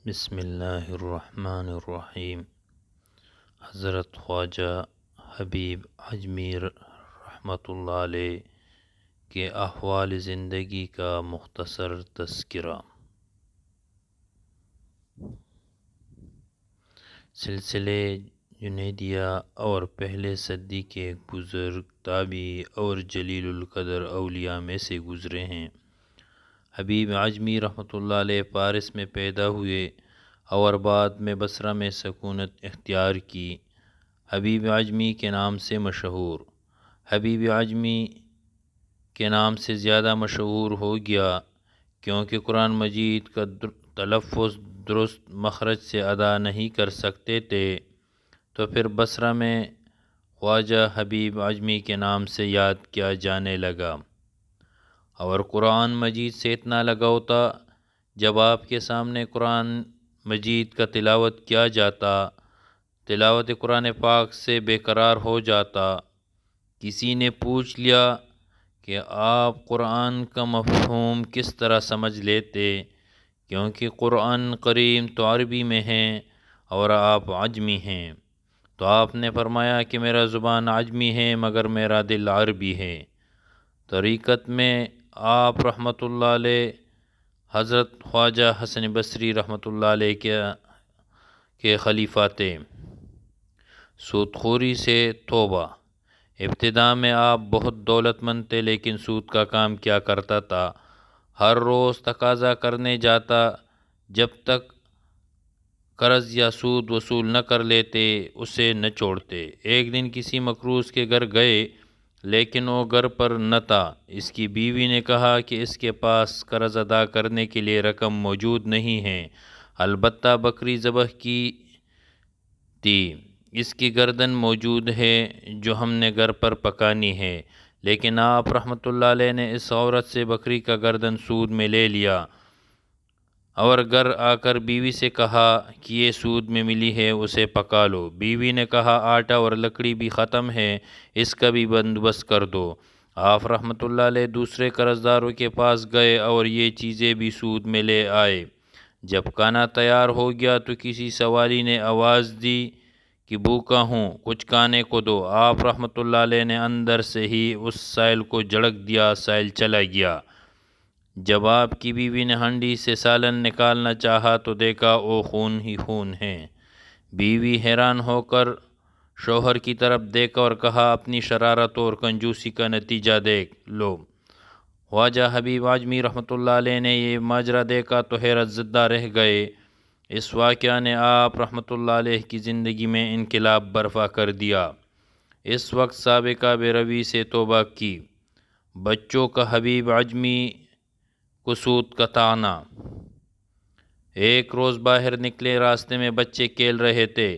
بسم اللہ الرحمن الرحیم۔ حضرت خواجہ حبیب اجمی رحمۃ اللہ علیہ کے احوال زندگی کا مختصر تذکرہ۔ سلسلے جنیدیہ اور پہلے صدی کے ایک بزرگ تابعی اور جلیل القدر اولیاء میں سے گزرے ہیں۔ حبیب اعجمی رحمۃ اللہ علیہ فارس میں پیدا ہوئے اور بعد میں بصرہ میں سکونت اختیار کی۔ حبیب اعجمی کے نام سے مشہور۔ حبیب اعجمی کے نام سے زیادہ مشہور ہو گیا کیونکہ قرآن مجید کا تلفظ درست مخرج سے ادا نہیں کر سکتے تھے، تو پھر بصرہ میں خواجہ حبیب اعجمی کے نام سے یاد کیا جانے لگا۔ اور قرآن مجید سے اتنا لگاؤ تھا، جب آپ کے سامنے قرآن مجید کا تلاوت کیا جاتا، تلاوت قرآن پاک سے بے قرار ہو جاتا۔ کسی نے پوچھ لیا کہ آپ قرآن کا مفہوم کس طرح سمجھ لیتے، کیونکہ قرآن کریم تو عربی میں ہے اور آپ عجمی ہیں۔ تو آپ نے فرمایا کہ میرا زبان عجمی ہے مگر میرا دل عربی ہے۔ طریقت میں آپ رحمۃ اللہ علیہ حضرت خواجہ حسن بصری رحمۃ اللہ علیہ کے خلیفہ تھے۔ سود خوری سے توبہ۔ ابتدا میں آپ بہت دولت مند تھے، لیکن سود کا کام کیا کرتا تھا۔ ہر روز تقاضا کرنے جاتا، جب تک قرض یا سود وصول نہ کر لیتے اسے نہ چھوڑتے۔ ایک دن کسی مقروض کے گھر گئے، لیکن وہ گھر پر نہ تھا۔ اس کی بیوی نے کہا کہ اس کے پاس قرض ادا کرنے کے لیے رقم موجود نہیں ہے، البتہ بکری ذبح کی تھی، اس کی گردن موجود ہے جو ہم نے گھر پر پکانی ہے۔ لیکن آپ رحمۃ اللہ علیہ نے اس عورت سے بکری کا گردن سود میں لے لیا اور گھر آ کر بیوی سے کہا کہ یہ سود میں ملی ہے، اسے پکا لو۔ بیوی نے کہا آٹا اور لکڑی بھی ختم ہے، اس کا بھی بندوبست کر دو۔ آپ رحمۃ اللہ علیہ دوسرے قرض داروں کے پاس گئے اور یہ چیزیں بھی سود میں لے آئے۔ جب کھانا تیار ہو گیا تو کسی سوالی نے آواز دی کہ بھوکا ہوں، کچھ کھانے کو دو۔ آپ رحمۃ اللہ علیہ نے اندر سے ہی اس سائل کو جھڑک دیا، سائل چلا گیا۔ جب آپ کی بیوی نے ہنڈی سے سالن نکالنا چاہا تو دیکھا وہ خون ہی خون ہے۔ بیوی حیران ہو کر شوہر کی طرف دیکھا اور کہا اپنی شرارت اور کنجوسی کا نتیجہ دیکھ لو۔ خواجہ حبیب اعجمی رحمۃ اللہ علیہ نے یہ ماجرا دیکھا تو حیرت زدہ رہ گئے۔ اس واقعہ نے آپ رحمۃ اللہ علیہ کی زندگی میں انقلاب برپا کر دیا۔ اس وقت سابقہ بے روی سے توبہ کی۔ بچوں کا حبیب اعجمی کو سود کا طعنہ۔ ایک روز باہر نکلے، راستے میں بچے کھیل رہے تھے۔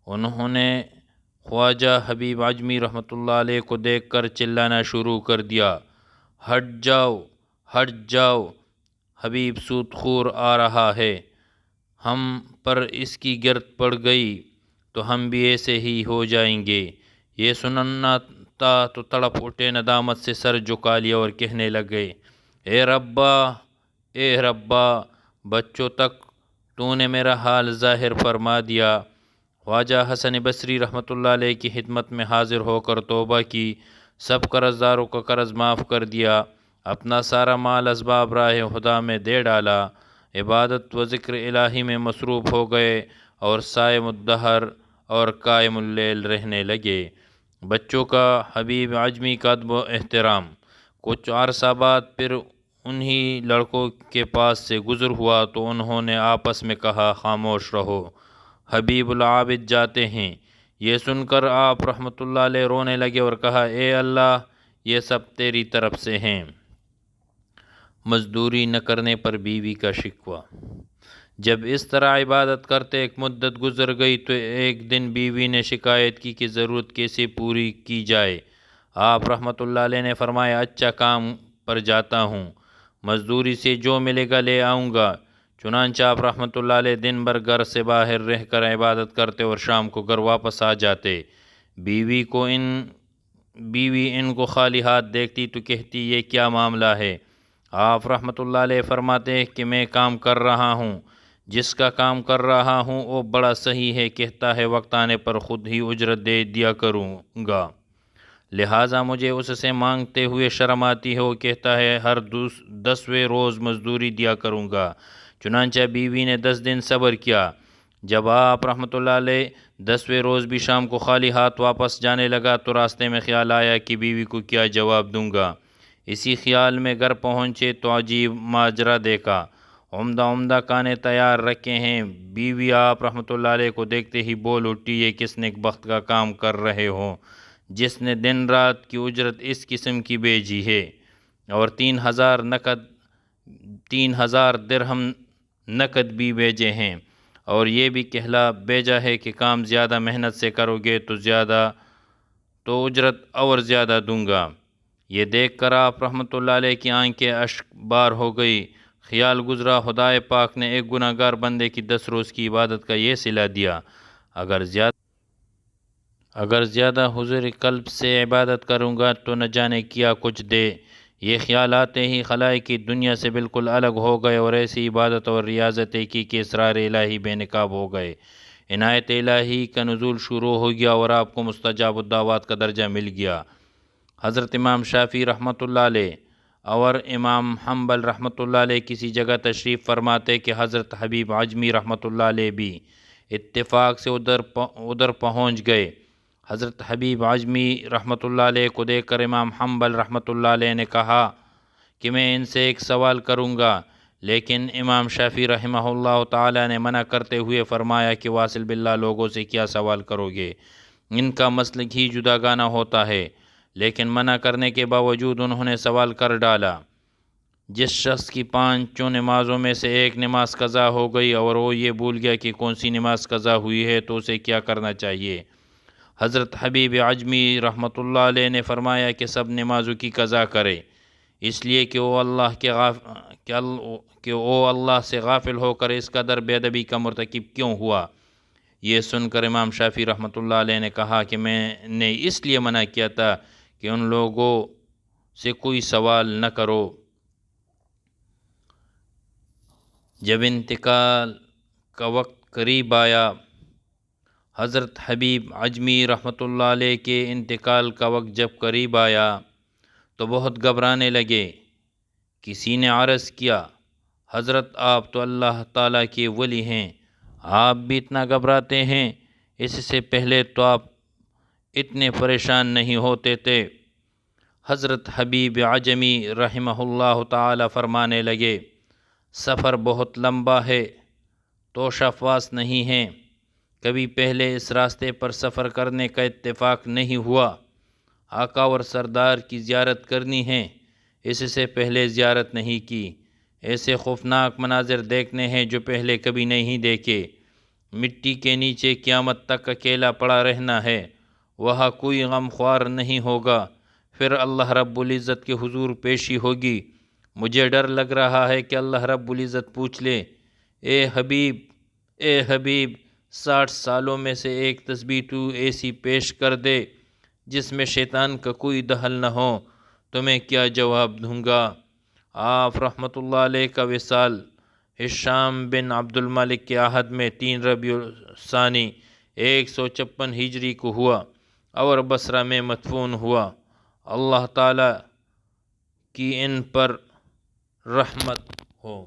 انہوں نے خواجہ حبیب اعجمی رحمۃ اللہ علیہ کو دیکھ کر چلانا شروع کر دیا، ہٹ جاؤ، ہٹ جاؤ، حبیب سود خور آ رہا ہے، ہم پر اس کی گرد پڑ گئی تو ہم بھی ایسے ہی ہو جائیں گے۔ یہ سننا تھا تو تڑپ اٹھے، ندامت سے سر جھکا لیا اور کہنے لگے اے ربا، اے ربا، بچوں تک تو نے میرا حال ظاہر فرما دیا۔ خواجہ حسن بصری رحمۃ اللہ علیہ کی خدمت میں حاضر ہو کر توبہ کی، سب قرض داروں کا قرض معاف کر دیا، اپنا سارا مال اسباب راہ خدا میں دے ڈالا، عبادت و ذکر الہی میں مصروف ہو گئے اور صائم الدہر اور قائم اللیل رہنے لگے۔ بچوں کا حبیب اعجمی کا ادب و احترام۔ کچھ عرصہ بعد پھر انہی لڑکوں کے پاس سے گزر ہوا تو انہوں نے آپس میں کہا خاموش رہو، حبیب العابد جاتے ہیں۔ یہ سن کر آپ رحمۃ اللہ علیہ رونے لگے اور کہا اے اللہ، یہ سب تیری طرف سے ہیں۔ مزدوری نہ کرنے پر بیوی کا شکوہ۔ جب اس طرح عبادت کرتے ایک مدت گزر گئی تو ایک دن بیوی نے شکایت کی کہ ضرورت کیسے پوری کی جائے۔ آپ رحمۃ اللہ علیہ نے فرمایا اچھا کام پر جاتا ہوں، مزدوری سے جو ملے گا لے آؤں گا۔ چنانچہ آپ رحمۃ اللہ علیہ دن بھر گھر سے باہر رہ کر عبادت کرتے اور شام کو گھر واپس آ جاتے۔ بیوی ان کو خالی ہاتھ دیکھتی تو کہتی یہ کیا معاملہ ہے؟ آپ رحمۃ اللہ علیہ فرماتے کہ میں کام کر رہا ہوں، جس کا کام کر رہا ہوں وہ بڑا صحیح ہے، کہتا ہے وقت آنے پر خود ہی اجرت دے دیا کروں گا، لہٰذا مجھے اس سے مانگتے ہوئے شرم آتی ہے۔ وہ کہتا ہے ہر 10ویں روز مزدوری دیا کروں گا۔ چنانچہ بیوی نے 10 دن صبر کیا۔ جب آپ رحمۃ اللہ علیہ 10ویں روز بھی شام کو خالی ہاتھ واپس جانے لگا تو راستے میں خیال آیا کہ بیوی کو کیا جواب دوں گا۔ اسی خیال میں گھر پہنچے تو عجیب ماجرا دیکھا۔ عمدہ کھانے تیار رکھے ہیں۔ بیوی آپ رحمۃ اللہ علیہ کو دیکھتے ہی بول اٹھی، یہ کس نیک بخت کا کام کر رہے ہو جس نے دن رات کی اجرت اس قسم کی بھیجی ہے، اور 3000 درہم نقد بھی بھیجے ہیں، اور یہ بھی کہلا بھیجا ہے کہ کام زیادہ محنت سے کرو گے تو اجرت اور زیادہ دوں گا۔ یہ دیکھ کر آپ رحمۃ اللہ علیہ کی آنکھیں اشک بار ہو گئی۔ خیال گزرا خدائے پاک نے ایک گناہ گار بندے کی 10 روز کی عبادت کا یہ صلہ دیا، اگر زیادہ حضور قلب سے عبادت کروں گا تو نہ جانے کیا کچھ دے۔ یہ خیال آتے ہی خلائق کی دنیا سے بالکل الگ ہو گئے اور ایسی عبادت اور ریاضت کی کہ اسرار الہی بے نقاب ہو گئے۔ عنایت الہی کا نزول شروع ہو گیا اور آپ کو مستجاب الدعوات کا درجہ مل گیا۔ حضرت امام شافعی رحمۃ اللہ علیہ اور امام حنبل رحمۃ اللہ علیہ کسی جگہ تشریف فرماتے کہ حضرت حبیب عجمی رحمۃ اللہ علیہ بھی اتفاق سے ادھر پہنچ گئے۔ حضرت حبیب عجمی رحمۃ اللہ علیہ کو دیکھ کر امام حنبل رحمۃ اللہ علیہ نے کہا کہ میں ان سے ایک سوال کروں گا، لیکن امام شافعی رحمہ اللہ تعالی نے منع کرتے ہوئے فرمایا کہ واصل باللہ لوگوں سے کیا سوال کرو گے، ان کا مسلک ہی جداگانہ ہوتا ہے۔ لیکن منع کرنے کے باوجود انہوں نے سوال کر ڈالا۔ جس شخص کی 5 نمازوں میں سے ایک نماز قضا ہو گئی اور وہ یہ بھول گیا کہ کون سی نماز قضا ہوئی ہے تو اسے کیا کرنا چاہیے؟ حضرت حبیب عجمی رحمۃ اللہ علیہ نے فرمایا کہ سب نمازوں کی قضا کرے، اس لیے کہ وہ اللہ سے غافل ہو کر اس قدر بے ادبی کا مرتکب کیوں ہوا۔ یہ سن کر امام شافعی رحمۃ اللہ علیہ نے کہا کہ میں نے اس لیے منع کیا تھا کہ ان لوگوں سے کوئی سوال نہ کرو۔ جب انتقال کا وقت قریب آیا، حضرت حبیب عجمی رحمۃ اللہ علیہ کے انتقال کا وقت جب قریب آیا تو بہت گھبرانے لگے۔ کسی نے عرض کیا، حضرت آپ تو اللہ تعالیٰ کے ولی ہیں، آپ بھی اتنا گھبراتے ہیں؟ اس سے پہلے تو آپ اتنے پریشان نہیں ہوتے تھے۔ حضرت حبیب عجمی رحمہ اللہ تعالی فرمانے لگے، سفر بہت لمبا ہے، توش افواس نہیں ہیں، کبھی پہلے اس راستے پر سفر کرنے کا اتفاق نہیں ہوا۔ آقا اور سردار کی زیارت کرنی ہے، اس سے پہلے زیارت نہیں کی۔ ایسے خوفناک مناظر دیکھنے ہیں جو پہلے کبھی نہیں دیکھے۔ مٹی کے نیچے قیامت تک اکیلا پڑا رہنا ہے، وہاں کوئی غم خوار نہیں ہوگا، پھر اللہ رب العزت کے حضور پیشی ہوگی۔ مجھے ڈر لگ رہا ہے کہ اللہ رب العزت پوچھ لے، اے حبیب 60 سالوں میں سے ایک تسبیح تو ایسی پیش کر دے جس میں شیطان کا کوئی دخل نہ ہو، تو میں کیا جواب دوں گا؟ آپ رحمۃ اللہ علیہ کا وصال ہشام بن عبد الملک کے عہد میں 3 ربیع الثانی 156 ہجری کو ہوا اور بصرہ میں مدفون ہوا۔ اللہ تعالیٰ کی ان پر رحمت ہو۔